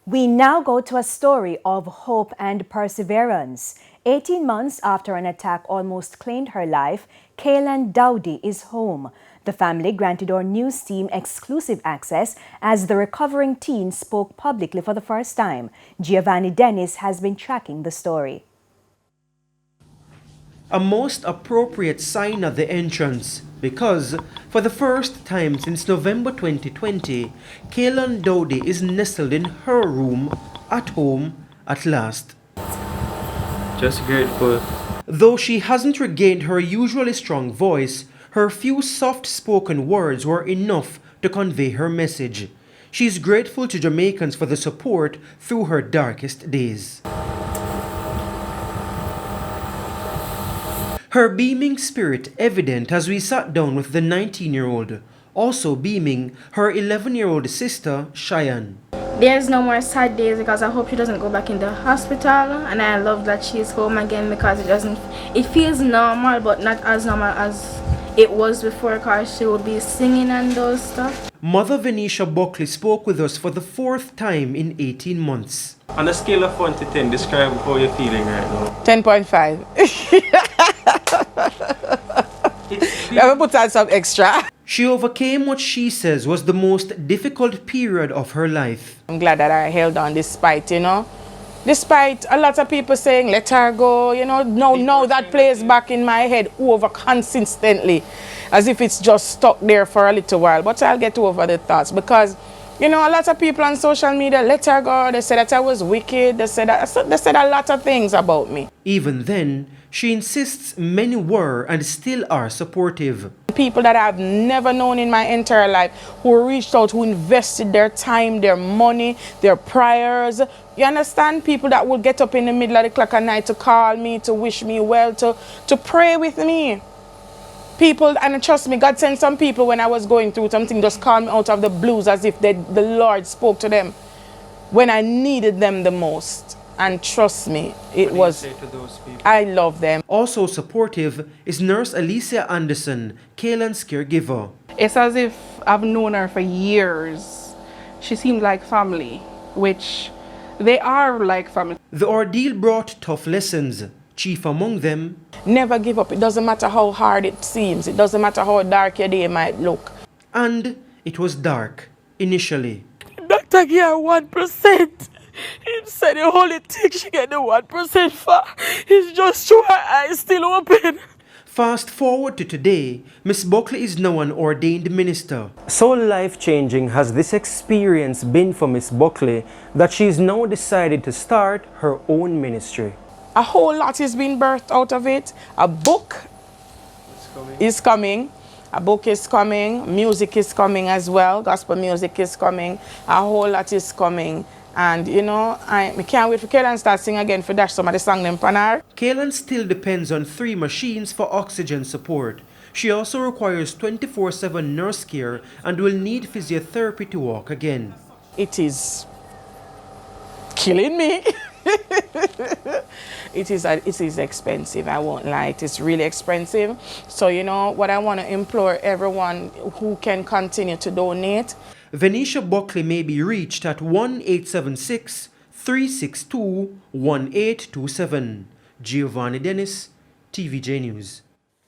We now go to a story of hope and perseverance. 18 months after an attack almost claimed her life, Kaylan Dowdie is home. The family granted our news team exclusive access as the recovering teen spoke publicly for the first time. Giovanni Dennis has been tracking the story. A most appropriate sign of the entrance because, for the first time since November 2020, Kaylan Dowdie is nestled in her room at home at last. Just grateful. Though she hasn't regained her usually strong voice, her few soft-spoken words were enough to convey her message. She's grateful to Jamaicans for the support through her darkest days. Her beaming spirit evident as we sat down with the 19-year-old, also beaming her 11-year-old sister, Cheyenne. There's no more sad days because I hope she doesn't go back in the hospital, and I love that she's home again because it feels normal but not as normal as it was before because she would be singing and those stuff. Mother Venetia Buckley spoke with us for the fourth time in 18 months. On a scale of 1 to 10, describe how you're feeling right now. 10.5. Let me put on some extra. She overcame what she says was the most difficult period of her life. I'm glad that I held on despite a lot of people saying, let her go, now that plays back in my head over consistently, as if it's just stuck there for a little while. But I'll get over the thoughts because, a lot of people on social media, let her go, they said that I was wicked, they said a lot of things about me. Even then, she insists many were and still are supportive. People that I've never known in my entire life who reached out, who invested their time, their money, their prayers. You understand? People that would get up in the middle of the clock at night to call me, to wish me well, to pray with me. People, and trust me, God sent some people when I was going through something, just called me out of the blues as if the Lord spoke to them when I needed them the most. And trust me, it was, I love them. Also supportive is Nurse Alicia Anderson, Kaylan's caregiver. It's as if I've known her for years. She seemed like family, which they are like family. The ordeal brought tough lessons, chief among them. Never give up. It doesn't matter how hard it seems. It doesn't matter how dark your day might look. And it was dark, initially. Doctor gave her 1%. He said the only thing she get the 1% for is just through her eyes still open. Fast forward to today, Miss Buckley is now an ordained minister. So life-changing has this experience been for Miss Buckley that she's now decided to start her own ministry. A whole lot is being birthed out of it. A book is coming. A book is coming. Music is coming as well. Gospel music is coming. A whole lot is coming. And I can't wait for Kaylan to start singing again for dash some of the song them pan her. Kaylan still depends on 3 machines for oxygen support. She also requires 24/7 nurse care and will need physiotherapy to walk again. It is killing me. It is expensive, I won't lie. It is really expensive. So what I want to implore everyone who can continue to donate. Venetia Buckley may be reached at 1-876-362-1827. Giovanni Dennis, TVJ News.